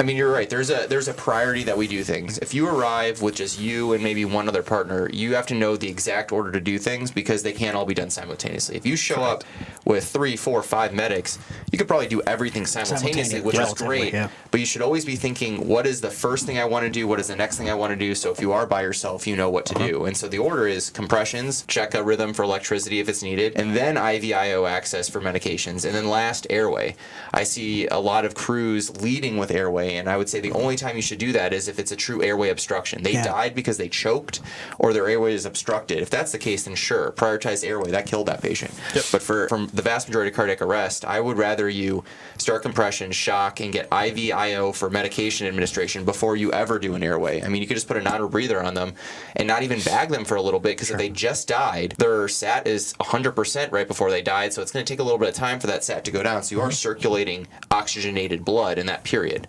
mean, you're right. There's a priority that we do things. If you arrive with just you and maybe one other partner, you have to know the exact order to do things because they can't all be done simultaneously. If you show up with 3, 4, 5 medics, you could probably do everything simultaneously, which is great. Yeah. But you should always be thinking, what is the first thing I want to do? What is the next thing I want to do? So if you are by yourself, you know what to do. And so the order is compressions, check a rhythm for electricity if it's needed, and then IVIO access for medications, and then last airway. I see a lot of crews leading with airway, and I would say the only time you should do that is if it's a true airway obstruction. They died because they choked or their airway is obstructed. If that's the case, then sure, prioritize airway. That killed that patient. But from the vast majority of cardiac arrest, I would rather you start compression, shock, and get IVIO for medication administration before you ever do an airway. I mean, you could just put a non-rebreather on them and not even bag them for a little bit, because if they just died, their SAT is 100% right before they died, so it's going to take a little bit of time for that SAT to go down. So you are circulating oxygenated blood in that period.